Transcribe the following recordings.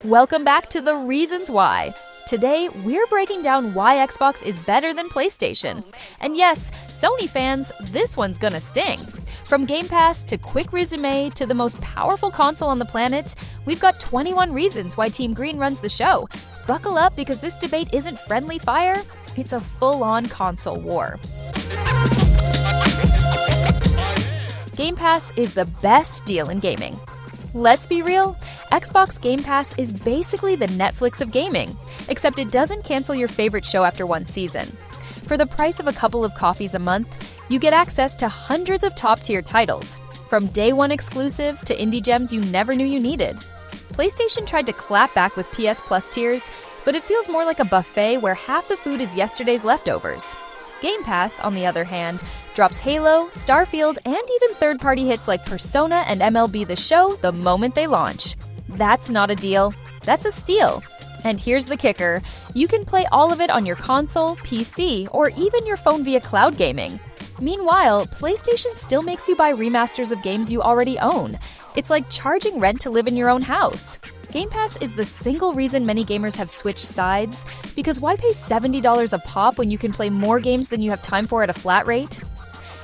Welcome back to The Reasons Why. Today, we're breaking down why Xbox is better than PlayStation. And yes, Sony fans, this one's gonna sting. From Game Pass to quick resume to the most powerful console on the planet, we've got 21 reasons why Team Green runs the show. Buckle up because this debate isn't friendly fire, it's a full-on console war. Game Pass is the best deal in gaming. Let's be real, Xbox Game Pass is basically the Netflix of gaming, except it doesn't cancel your favorite show after one season. For the price of a couple of coffees a month, you get access to hundreds of top-tier titles, from day one exclusives to indie gems you never knew you needed. PlayStation tried to clap back with PS Plus tiers, but it feels more like a buffet where half the food is yesterday's leftovers. Game Pass, on the other hand, drops Halo, Starfield, and even third-party hits like Persona and MLB The Show the moment they launch. That's not a deal, that's a steal. And here's the kicker, you can play all of it on your console, PC, or even your phone via cloud gaming. Meanwhile, PlayStation still makes you buy remasters of games you already own. It's like charging rent to live in your own house. Game Pass is the single reason many gamers have switched sides, because why pay $70 a pop when you can play more games than you have time for at a flat rate?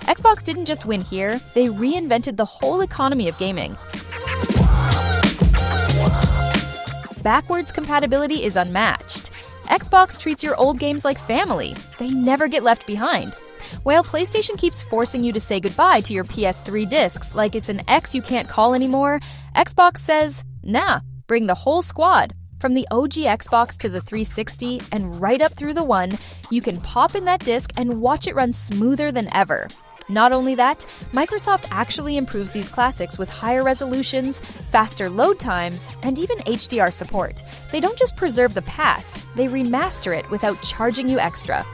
Xbox didn't just win here, they reinvented the whole economy of gaming. Backwards compatibility is unmatched. Xbox treats your old games like family. They never get left behind. While PlayStation keeps forcing you to say goodbye to your PS3 discs like it's an ex you can't call anymore, Xbox says, nah. Bring the whole squad. From the OG Xbox to the 360 and right up through the One, you can pop in that disc and watch it run smoother than ever. Not only that, Microsoft actually improves these classics with higher resolutions, faster load times, and even HDR support. They don't just preserve the past, they remaster it without charging you extra.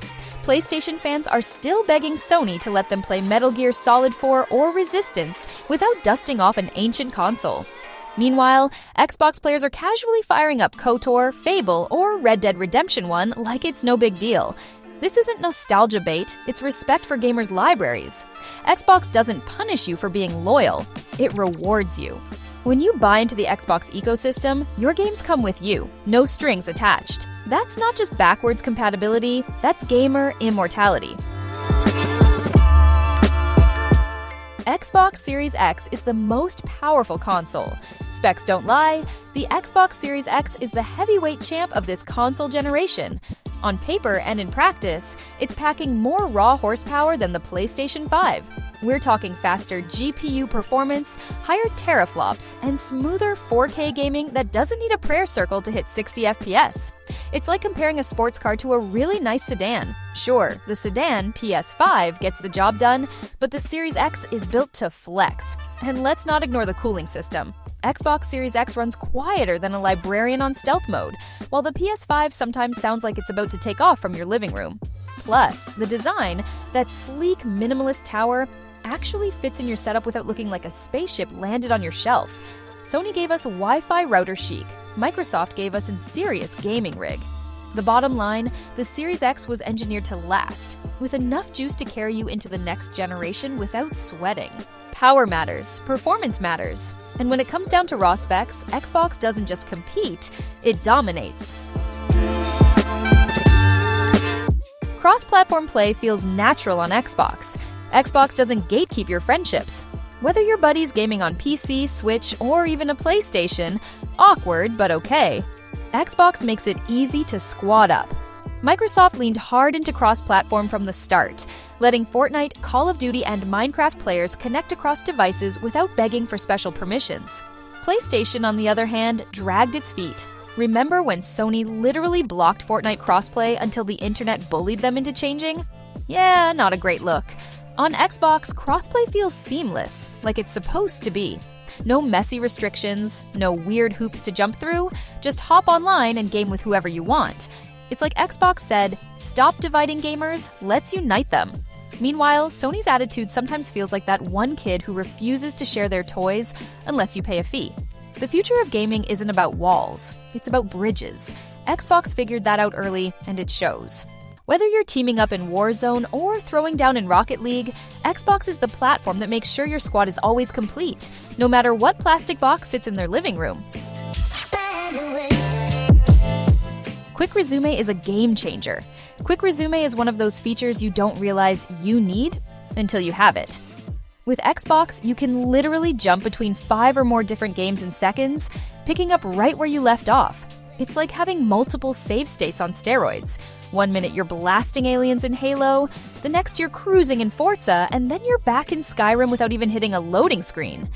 PlayStation fans are still begging Sony to let them play Metal Gear Solid 4 or Resistance without dusting off an ancient console. Meanwhile, Xbox players are casually firing up KOTOR, Fable, or Red Dead Redemption 1 like it's no big deal. This isn't nostalgia bait, it's respect for gamers' libraries. Xbox doesn't punish you for being loyal, it rewards you. When you buy into the Xbox ecosystem, your games come with you, no strings attached. That's not just backwards compatibility, that's gamer immortality. Xbox Series X is the most powerful console. Specs don't lie, the Xbox Series X is the heavyweight champ of this console generation. On paper and in practice, it's packing more raw horsepower than the PlayStation 5. We're talking faster GPU performance, higher teraflops, and smoother 4K gaming that doesn't need a prayer circle to hit 60 FPS. It's like comparing a sports car to a really nice sedan. Sure, the sedan, PS5, gets the job done, but the Series X is built to flex. And let's not ignore the cooling system. Xbox Series X runs quieter than a librarian on stealth mode, while the PS5 sometimes sounds like it's about to take off from your living room. Plus, the design, that sleek minimalist tower, actually fits in your setup without looking like a spaceship landed on your shelf. Sony gave us Wi-Fi router chic. Microsoft gave us a serious gaming rig. The bottom line, the Series X was engineered to last, with enough juice to carry you into the next generation without sweating. Power matters, performance matters, and when it comes down to raw specs, Xbox doesn't just compete, it dominates. Cross-platform play feels natural on Xbox. Xbox doesn't gatekeep your friendships. Whether your buddy's gaming on PC, Switch, or even a PlayStation, awkward but okay. Xbox makes it easy to squad up. Microsoft leaned hard into cross-platform from the start, letting Fortnite, Call of Duty, and Minecraft players connect across devices without begging for special permissions. PlayStation, on the other hand, dragged its feet. Remember when Sony literally blocked Fortnite crossplay until the internet bullied them into changing? Yeah, not a great look. On Xbox, crossplay feels seamless, like it's supposed to be. No messy restrictions, no weird hoops to jump through, just hop online and game with whoever you want. It's like Xbox said, stop dividing gamers, let's unite them. Meanwhile, Sony's attitude sometimes feels like that one kid who refuses to share their toys unless you pay a fee. The future of gaming isn't about walls, it's about bridges. Xbox figured that out early, and it shows. Whether you're teaming up in Warzone or throwing down in Rocket League, Xbox is the platform that makes sure your squad is always complete, no matter what plastic box sits in their living room. Quick Resume is a game changer. Quick Resume is one of those features you don't realize you need until you have it. With Xbox, you can literally jump between 5 or more different games in seconds, picking up right where you left off. It's like having multiple save states on steroids. 1 minute you're blasting aliens in Halo, the next you're cruising in Forza, and then you're back in Skyrim without even hitting a loading screen.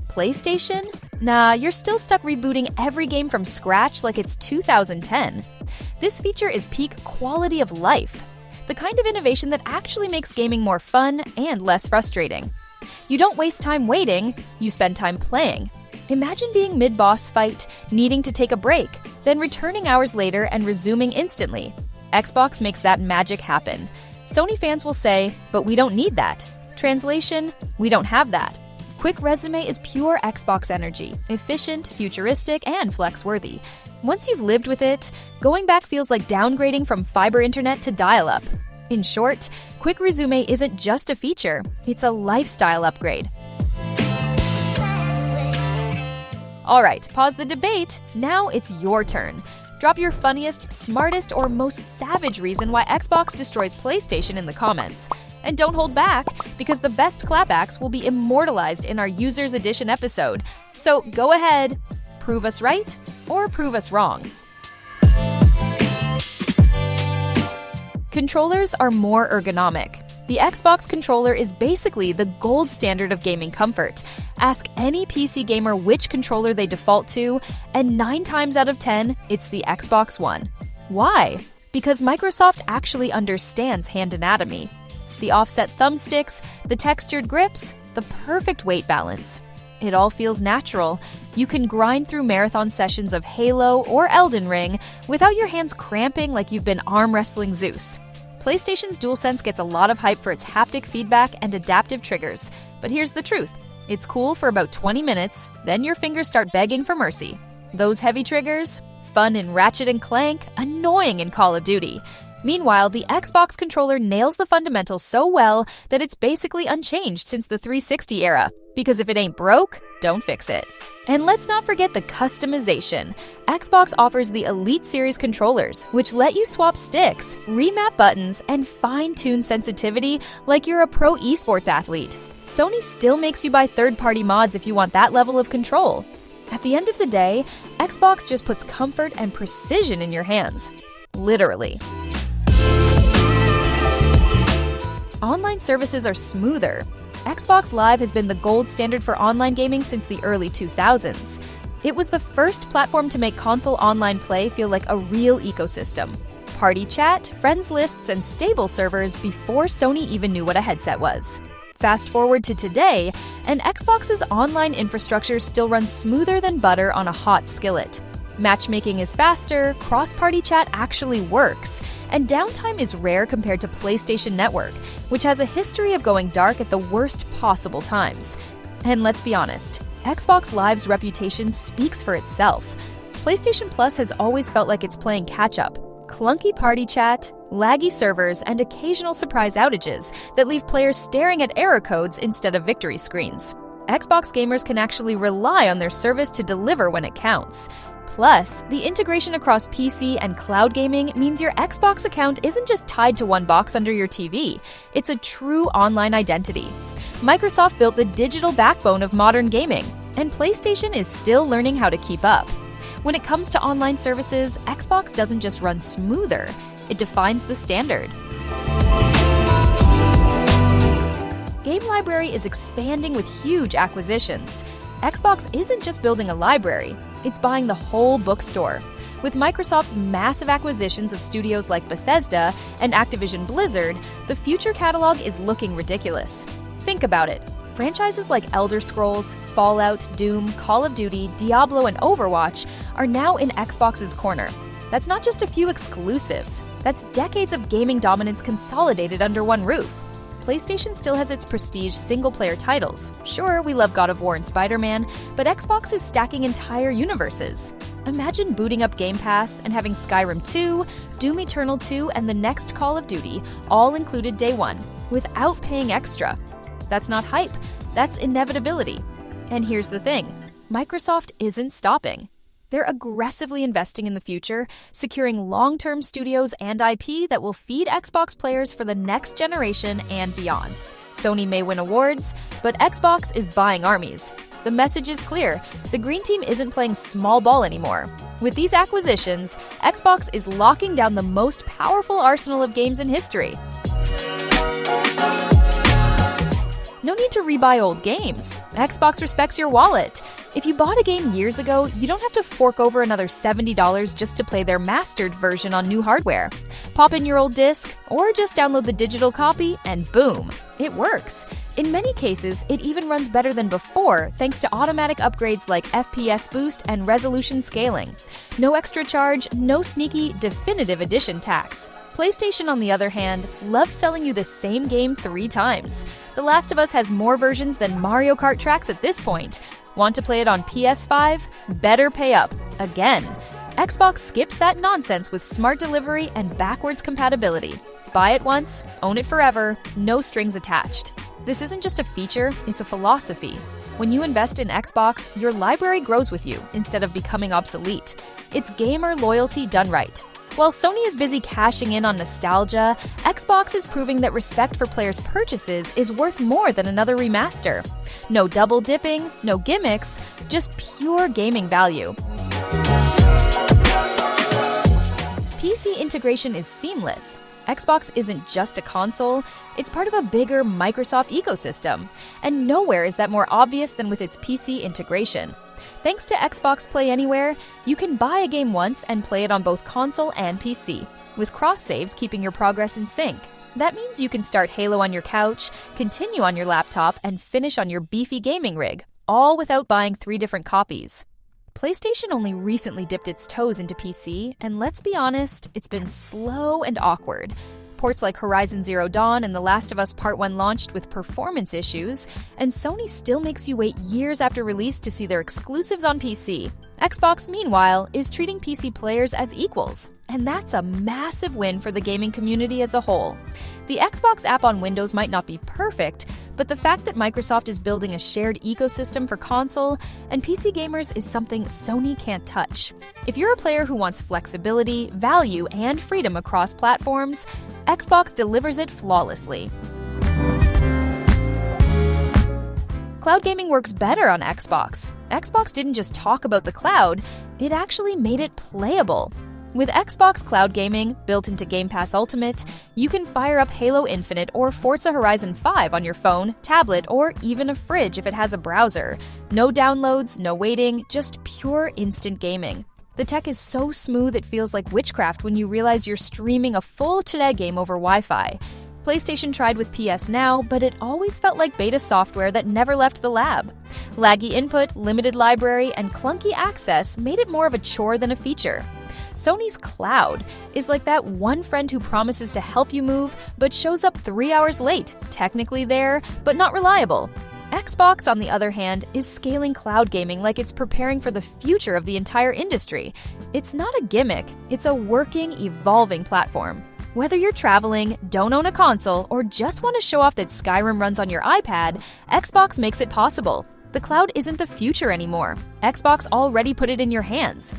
PlayStation? Nah, you're still stuck rebooting every game from scratch like it's 2010. This feature is peak quality of life, the kind of innovation that actually makes gaming more fun and less frustrating. You don't waste time waiting, you spend time playing. Imagine being mid-boss fight, needing to take a break, then returning hours later and resuming instantly. Xbox makes that magic happen. Sony fans will say, but we don't need that. Translation, we don't have that. Quick Resume is pure Xbox energy, efficient, futuristic, and flex-worthy. Once you've lived with it, going back feels like downgrading from fiber internet to dial-up. In short, Quick Resume isn't just a feature, it's a lifestyle upgrade. Alright, pause the debate, now it's your turn. Drop your funniest, smartest, or most savage reason why Xbox destroys PlayStation in the comments. And don't hold back, because the best clapbacks will be immortalized in our Users Edition episode. So go ahead, prove us right or prove us wrong. Controllers are more ergonomic. The Xbox controller is basically the gold standard of gaming comfort. Ask any PC gamer which controller they default to, and 9 times out of 10, it's the Xbox One. Why? Because Microsoft actually understands hand anatomy. The offset thumbsticks, the textured grips, the perfect weight balance. It all feels natural. You can grind through marathon sessions of Halo or Elden Ring without your hands cramping like you've been arm wrestling Zeus. PlayStation's DualSense gets a lot of hype for its haptic feedback and adaptive triggers, but here's the truth. It's cool for about 20 minutes, then your fingers start begging for mercy. Those heavy triggers? Fun in Ratchet & Clank, annoying in Call of Duty. Meanwhile, the Xbox controller nails the fundamentals so well that it's basically unchanged since the 360 era. Because if it ain't broke, don't fix it. And let's not forget the customization. Xbox offers the Elite Series controllers, which let you swap sticks, remap buttons, and fine-tune sensitivity like you're a pro esports athlete. Sony still makes you buy third-party mods if you want that level of control. At the end of the day, Xbox just puts comfort and precision in your hands. Literally. Online services are smoother. Xbox Live has been the gold standard for online gaming since the early 2000s. It was the first platform to make console online play feel like a real ecosystem. Party chat, friends lists, and stable servers before Sony even knew what a headset was. Fast forward to today, and Xbox's online infrastructure still runs smoother than butter on a hot skillet. Matchmaking is faster, cross-party chat actually works, and downtime is rare compared to PlayStation Network, which has a history of going dark at the worst possible times. And let's be honest, Xbox Live's reputation speaks for itself. PlayStation Plus has always felt like it's playing catch-up. Clunky party chat, laggy servers, and occasional surprise outages that leave players staring at error codes instead of victory screens. Xbox gamers can actually rely on their service to deliver when it counts. Plus, the integration across PC and cloud gaming means your Xbox account isn't just tied to one box under your TV, it's a true online identity. Microsoft built the digital backbone of modern gaming, and PlayStation is still learning how to keep up. When it comes to online services, Xbox doesn't just run smoother, it defines the standard. Game library is expanding with huge acquisitions. Xbox isn't just building a library, it's buying the whole bookstore. With Microsoft's massive acquisitions of studios like Bethesda and Activision Blizzard, the future catalog is looking ridiculous. Think about it. Franchises like Elder Scrolls, Fallout, Doom, Call of Duty, Diablo, and Overwatch are now in Xbox's corner. That's not just a few exclusives. That's decades of gaming dominance consolidated under one roof. PlayStation still has its prestige single-player titles. Sure, we love God of War and Spider-Man, but Xbox is stacking entire universes. Imagine booting up Game Pass and having Skyrim 2, Doom Eternal 2, and the next Call of Duty all included day one, without paying extra. That's not hype, that's inevitability. And here's the thing, Microsoft isn't stopping. They're aggressively investing in the future, securing long-term studios and IP that will feed Xbox players for the next generation and beyond. Sony may win awards, but Xbox is buying armies. The message is clear. The Green Team isn't playing small ball anymore. With these acquisitions, Xbox is locking down the most powerful arsenal of games in history. No need to rebuy old games. Xbox respects your wallet. If you bought a game years ago, you don't have to fork over another $70 just to play their mastered version on new hardware. Pop in your old disc, or just download the digital copy, and boom, it works. In many cases, it even runs better than before thanks to automatic upgrades like FPS boost and resolution scaling. No extra charge, no sneaky definitive edition tax. PlayStation, on the other hand, loves selling you the same game 3 times. The Last of Us has more versions than Mario Kart tracks at this point. Want to play it on PS5? Better pay up. Again. Xbox skips that nonsense with smart delivery and backwards compatibility. Buy it once, own it forever, no strings attached. This isn't just a feature, it's a philosophy. When you invest in Xbox, your library grows with you instead of becoming obsolete. It's gamer loyalty done right. While Sony is busy cashing in on nostalgia, Xbox is proving that respect for players' purchases is worth more than another remaster. No double dipping, no gimmicks, just pure gaming value. PC integration is seamless. Xbox isn't just a console, it's part of a bigger Microsoft ecosystem. And nowhere is that more obvious than with its PC integration. Thanks to Xbox Play Anywhere, you can buy a game once and play it on both console and PC, with cross-saves keeping your progress in sync. That means you can start Halo on your couch, continue on your laptop, and finish on your beefy gaming rig, all without buying 3 different copies. PlayStation only recently dipped its toes into PC, and let's be honest, it's been slow and awkward. Ports like Horizon Zero Dawn and The Last of Us Part 1 launched with performance issues, and Sony still makes you wait years after release to see their exclusives on PC. Xbox, meanwhile, is treating PC players as equals, and that's a massive win for the gaming community as a whole. The Xbox app on Windows might not be perfect, but the fact that Microsoft is building a shared ecosystem for console and PC gamers is something Sony can't touch. If you're a player who wants flexibility, value, and freedom across platforms, Xbox delivers it flawlessly. Cloud gaming works better on Xbox. Xbox didn't just talk about the cloud, it actually made it playable. With Xbox Cloud Gaming, built into Game Pass Ultimate, you can fire up Halo Infinite or Forza Horizon 5 on your phone, tablet, or even a fridge if it has a browser. No downloads, no waiting, just pure instant gaming. The tech is so smooth it feels like witchcraft when you realize you're streaming a full HD game over Wi-Fi. PlayStation tried with PS Now, but it always felt like beta software that never left the lab. Laggy input, limited library, and clunky access made it more of a chore than a feature. Sony's Cloud is like that one friend who promises to help you move, but shows up 3 hours late, technically there, but not reliable. Xbox, on the other hand, is scaling cloud gaming like it's preparing for the future of the entire industry. It's not a gimmick, it's a working, evolving platform. Whether you're traveling, don't own a console, or just want to show off that Skyrim runs on your iPad, Xbox makes it possible. The cloud isn't the future anymore. Xbox already put it in your hands.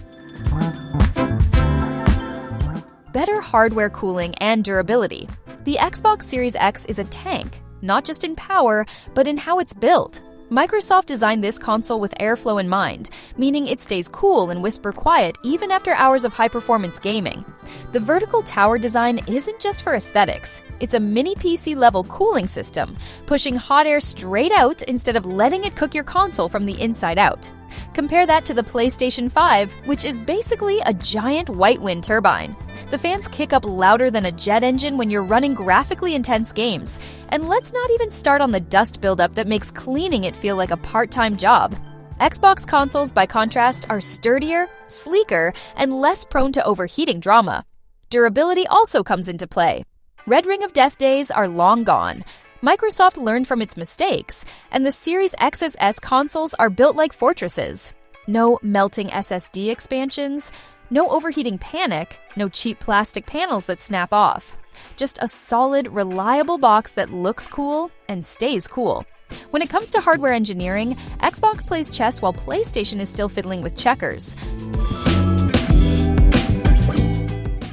Better hardware cooling and durability. The Xbox Series X is a tank, not just in power, but in how it's built. Microsoft designed this console with airflow in mind, meaning it stays cool and whisper quiet even after hours of high-performance gaming. The vertical tower design isn't just for aesthetics. It's a mini PC-level cooling system, pushing hot air straight out instead of letting it cook your console from the inside out. Compare that to the PlayStation 5, which is basically a giant white wind turbine. The fans kick up louder than a jet engine when you're running graphically intense games. And let's not even start on the dust buildup that makes cleaning it feel like a part-time job. Xbox consoles, by contrast, are sturdier, sleeker, and less prone to overheating drama. Durability also comes into play. Red Ring of Death days are long gone. Microsoft learned from its mistakes, and the Series XS consoles are built like fortresses. No melting SSD expansions, no overheating panic, no cheap plastic panels that snap off. Just a solid, reliable box that looks cool and stays cool. When it comes to hardware engineering, Xbox plays chess while PlayStation is still fiddling with checkers.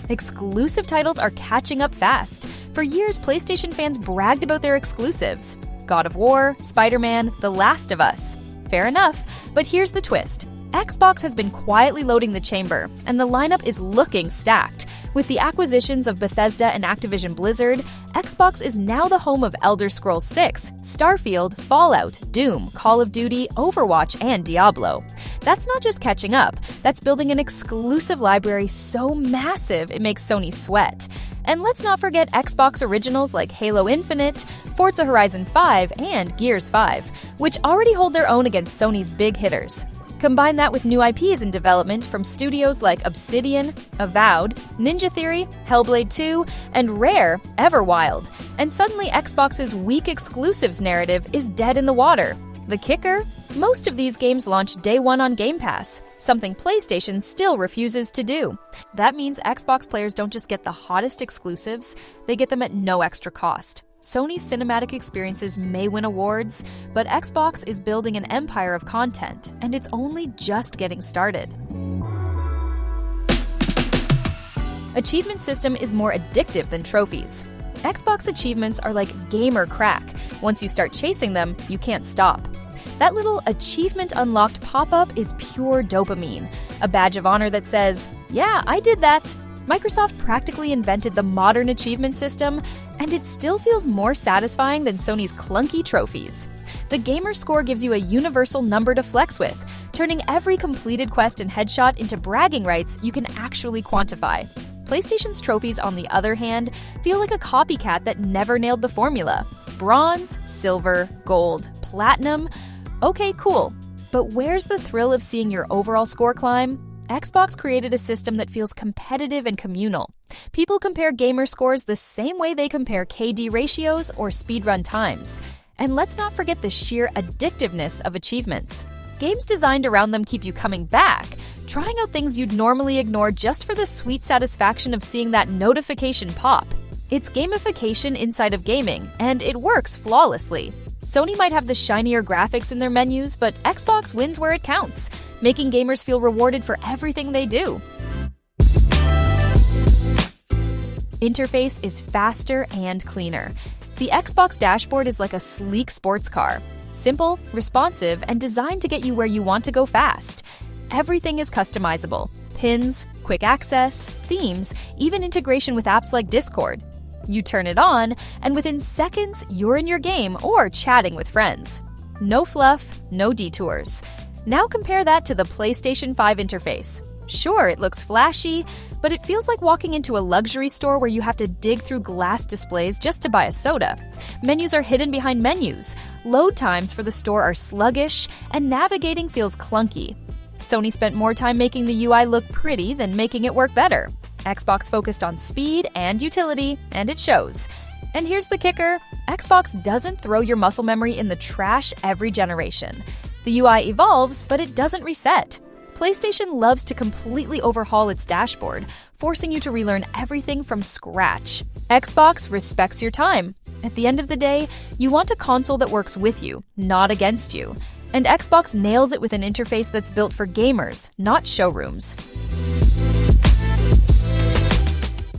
Exclusive titles are catching up fast. For years, PlayStation fans bragged about their exclusives: God of War, Spider-Man, The Last of Us. Fair enough, but here's the twist. Xbox has been quietly loading the chamber, and the lineup is looking stacked. With the acquisitions of Bethesda and Activision Blizzard, Xbox is now the home of Elder Scrolls 6, Starfield, Fallout, Doom, Call of Duty, Overwatch, and Diablo. That's not just catching up, that's building an exclusive library so massive it makes Sony sweat. And let's not forget Xbox originals like Halo Infinite, Forza Horizon 5, and Gears 5, which already hold their own against Sony's big hitters. Combine that with new IPs in development from studios like Obsidian, Avowed, Ninja Theory, Hellblade 2, and Rare, Everwild, and suddenly Xbox's weak exclusives narrative is dead in the water. The kicker? Most of these games launch day one on Game Pass, something PlayStation still refuses to do. That means Xbox players don't just get the hottest exclusives, they get them at no extra cost. Sony's cinematic experiences may win awards, but Xbox is building an empire of content, and it's only just getting started. Achievement system is more addictive than trophies. Xbox achievements are like gamer crack. Once you start chasing them, you can't stop. That little achievement unlocked pop-up is pure dopamine, a badge of honor that says, "Yeah, I did that." Microsoft practically invented the modern achievement system, and it still feels more satisfying than Sony's clunky trophies. The gamer score gives you a universal number to flex with, turning every completed quest and headshot into bragging rights you can actually quantify. PlayStation's trophies, on the other hand, feel like a copycat that never nailed the formula. Bronze, silver, gold, platinum. Okay, cool. But where's the thrill of seeing your overall score climb? Xbox created a system that feels competitive and communal. People compare gamer scores the same way they compare KD ratios or speedrun times. And let's not forget the sheer addictiveness of achievements. Games designed around them keep you coming back, trying out things you'd normally ignore just for the sweet satisfaction of seeing that notification pop. It's gamification inside of gaming, and it works flawlessly. Sony might have the shinier graphics in their menus, but Xbox wins where it counts, making gamers feel rewarded for everything they do. Interface is faster and cleaner. The Xbox dashboard is like a sleek sports car. Simple, responsive, and designed to get you where you want to go fast. Everything is customizable. Pins, quick access, themes, even integration with apps like Discord. You turn it on, and within seconds, you're in your game or chatting with friends. No fluff, no detours. Now compare that to the PlayStation 5 interface. Sure, it looks flashy, but it feels like walking into a luxury store where you have to dig through glass displays just to buy a soda. Menus are hidden behind menus. Load times for the store are sluggish, and navigating feels clunky. Sony spent more time making the UI look pretty than making it work better. Xbox focused on speed and utility, and it shows. And here's the kicker: Xbox doesn't throw your muscle memory in the trash every generation. The UI evolves, but it doesn't reset. PlayStation loves to completely overhaul its dashboard, forcing you to relearn everything from scratch. Xbox respects your time. At the end of the day, you want a console that works with you, not against you. And Xbox nails it with an interface that's built for gamers, not showrooms.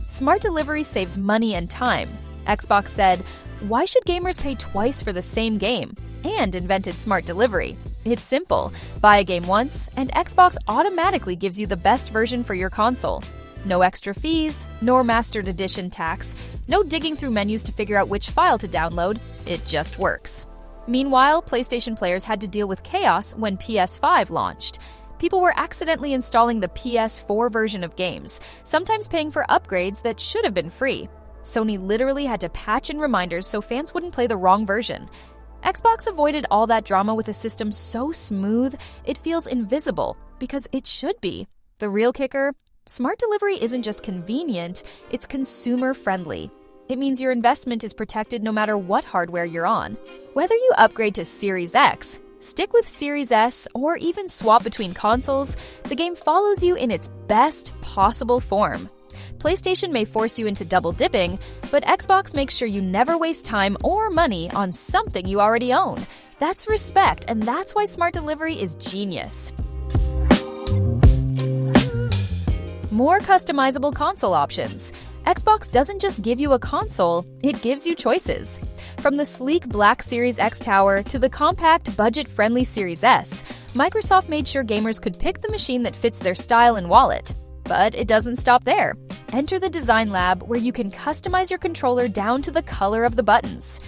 Smart delivery saves money and time. Xbox said, "Why should gamers pay twice for the same game?" and invented smart delivery. It's simple. Buy a game once, and Xbox automatically gives you the best version for your console. No extra fees, no mastered edition tax, no digging through menus to figure out which file to download. It just works. Meanwhile, PlayStation players had to deal with chaos when PS5 launched. People were accidentally installing the PS4 version of games, sometimes paying for upgrades that should have been free. Sony literally had to patch in reminders so fans wouldn't play the wrong version. Xbox avoided all that drama with a system so smooth, it feels invisible, because it should be. The real kicker? Smart delivery isn't just convenient, it's consumer-friendly. It means your investment is protected no matter what hardware you're on. Whether you upgrade to Series X, stick with Series S, or even swap between consoles, the game follows you in its best possible form. PlayStation may force you into double dipping, but Xbox makes sure you never waste time or money on something you already own. That's respect, and that's why smart delivery is genius. More customizable console options. Xbox doesn't just give you a console, it gives you choices. From the sleek Black Series X Tower to the compact, budget-friendly Series S, Microsoft made sure gamers could pick the machine that fits their style and wallet. But it doesn't stop there. Enter the Design Lab, where you can customize your controller down to the color of the buttons.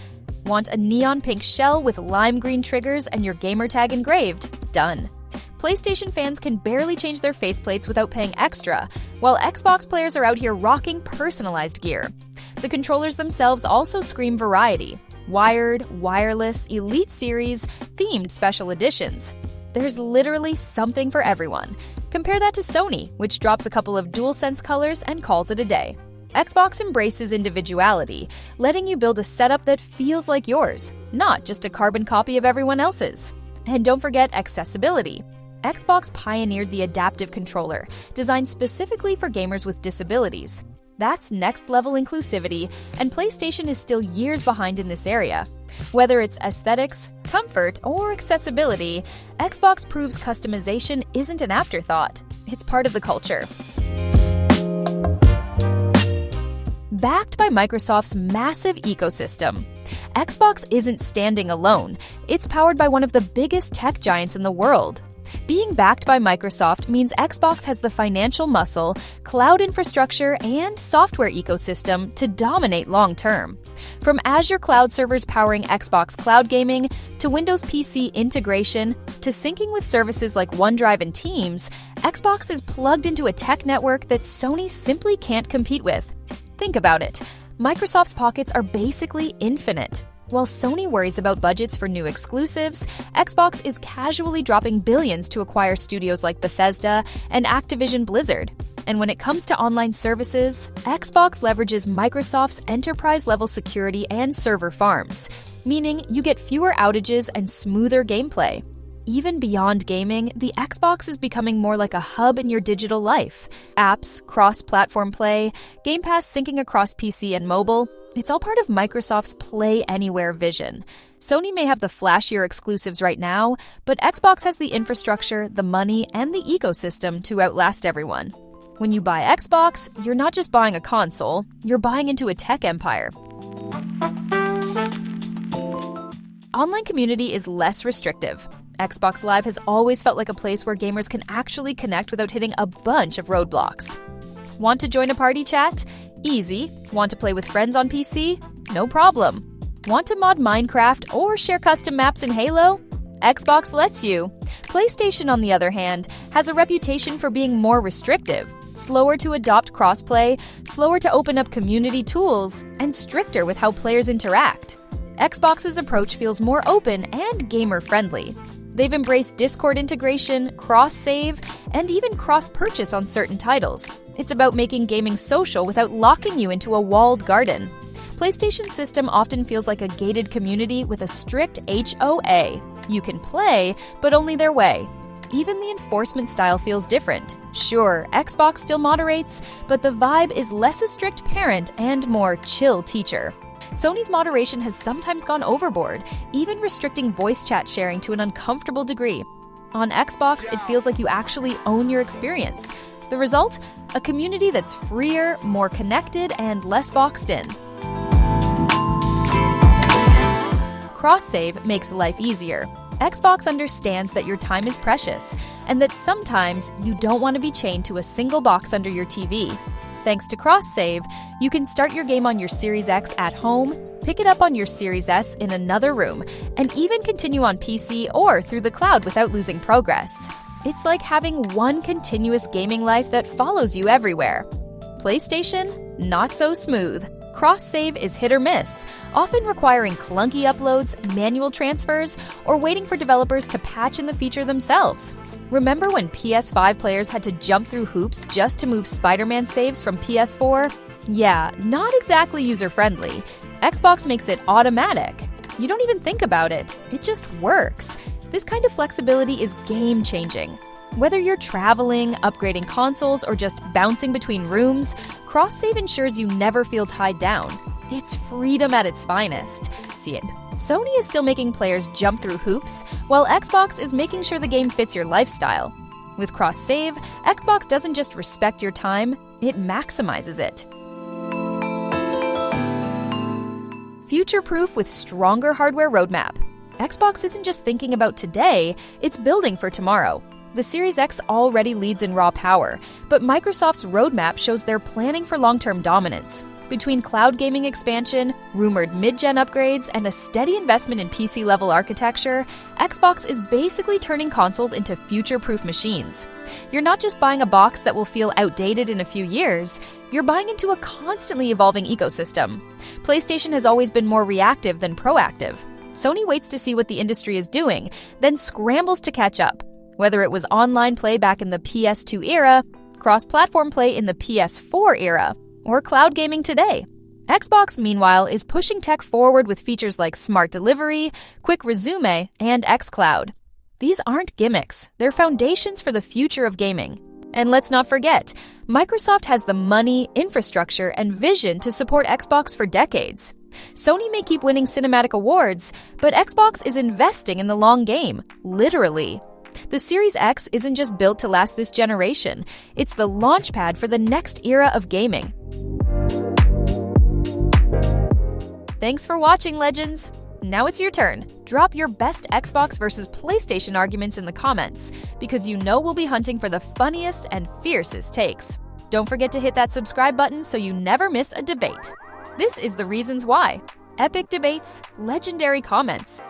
Want a neon pink shell with lime green triggers and your gamer tag engraved? Done. PlayStation fans can barely change their faceplates without paying extra, while Xbox players are out here rocking personalized gear. The controllers themselves also scream variety. Wired, wireless, Elite Series, themed special editions. There's literally something for everyone. Compare that to Sony, which drops a couple of DualSense colors and calls it a day. Xbox embraces individuality, letting you build a setup that feels like yours, not just a carbon copy of everyone else's. And don't forget accessibility. Xbox pioneered the Adaptive controller, designed specifically for gamers with disabilities. That's next-level inclusivity, and PlayStation is still years behind in this area. Whether it's aesthetics, comfort, or accessibility, Xbox proves customization isn't an afterthought. It's part of the culture. Backed by Microsoft's massive ecosystem, Xbox isn't standing alone. It's powered by one of the biggest tech giants in the world. Being backed by Microsoft means Xbox has the financial muscle, cloud infrastructure, and software ecosystem to dominate long-term. From Azure cloud servers powering Xbox cloud gaming, to Windows PC integration, to syncing with services like OneDrive and Teams, Xbox is plugged into a tech network that Sony simply can't compete with. Think about it. Microsoft's pockets are basically infinite. While Sony worries about budgets for new exclusives, Xbox is casually dropping billions to acquire studios like Bethesda and Activision Blizzard. And when it comes to online services, Xbox leverages Microsoft's enterprise-level security and server farms, meaning you get fewer outages and smoother gameplay. Even beyond gaming, the Xbox is becoming more like a hub in your digital life. Apps, cross-platform play, Game Pass syncing across PC and mobile, it's all part of Microsoft's Play Anywhere vision. Sony may have the flashier exclusives right now, but Xbox has the infrastructure, the money, and the ecosystem to outlast everyone. When you buy Xbox, you're not just buying a console, you're buying into a tech empire. Online community is less restrictive. Xbox Live has always felt like a place where gamers can actually connect without hitting a bunch of roadblocks. Want to join a party chat? Easy. Want to play with friends on PC? No problem. Want to mod Minecraft or share custom maps in Halo? Xbox lets you. PlayStation, on the other hand, has a reputation for being more restrictive, slower to adopt crossplay, slower to open up community tools, and stricter with how players interact. Xbox's approach feels more open and gamer-friendly. They've embraced Discord integration, cross-save, and even cross-purchase on certain titles. It's about making gaming social without locking you into a walled garden. PlayStation's system often feels like a gated community with a strict HOA. You can play, but only their way. Even the enforcement style feels different. Sure, Xbox still moderates, but the vibe is less a strict parent and more chill teacher. Sony's moderation has sometimes gone overboard, even restricting voice chat sharing to an uncomfortable degree. On Xbox, it feels like you actually own your experience. The result? A community that's freer, more connected, and less boxed in. Cross-save makes life easier. Xbox understands that your time is precious, and that sometimes you don't want to be chained to a single box under your TV. Thanks to cross-save, you can start your game on your Series X at home, pick it up on your Series S in another room, and even continue on PC or through the cloud without losing progress. It's like having one continuous gaming life that follows you everywhere. PlayStation? Not so smooth. Cross-save is hit or miss, often requiring clunky uploads, manual transfers, or waiting for developers to patch in the feature themselves. Remember when PS5 players had to jump through hoops just to move Spider-Man saves from PS4? Yeah, not exactly user-friendly. Xbox makes it automatic. You don't even think about it. It just works. This kind of flexibility is game-changing. Whether you're traveling, upgrading consoles, or just bouncing between rooms, cross-save ensures you never feel tied down. It's freedom at its finest. See it. Sony is still making players jump through hoops, while Xbox is making sure the game fits your lifestyle. With cross-save, Xbox doesn't just respect your time, it maximizes it. Future-proof with stronger hardware roadmap. Xbox isn't just thinking about today, it's building for tomorrow. The Series X already leads in raw power, but Microsoft's roadmap shows they're planning for long-term dominance. Between cloud gaming expansion, rumored mid-gen upgrades, and a steady investment in PC-level architecture, Xbox is basically turning consoles into future-proof machines. You're not just buying a box that will feel outdated in a few years, you're buying into a constantly evolving ecosystem. PlayStation has always been more reactive than proactive. Sony waits to see what the industry is doing, then scrambles to catch up. Whether it was online play back in the PS2 era, cross-platform play in the PS4 era, or cloud gaming today. Xbox, meanwhile, is pushing tech forward with features like Smart Delivery, Quick Resume, and xCloud. These aren't gimmicks, they're foundations for the future of gaming. And let's not forget, Microsoft has the money, infrastructure, and vision to support Xbox for decades. Sony may keep winning cinematic awards, but Xbox is investing in the long game, literally. The Series X isn't just built to last this generation, it's the launchpad for the next era of gaming. Thanks for watching, Legends! Now it's your turn. Drop your best Xbox versus PlayStation arguments in the comments, because you know we'll be hunting for the funniest and fiercest takes. Don't forget to hit that subscribe button so you never miss a debate. This is The Reasons Why. Epic debates, legendary comments.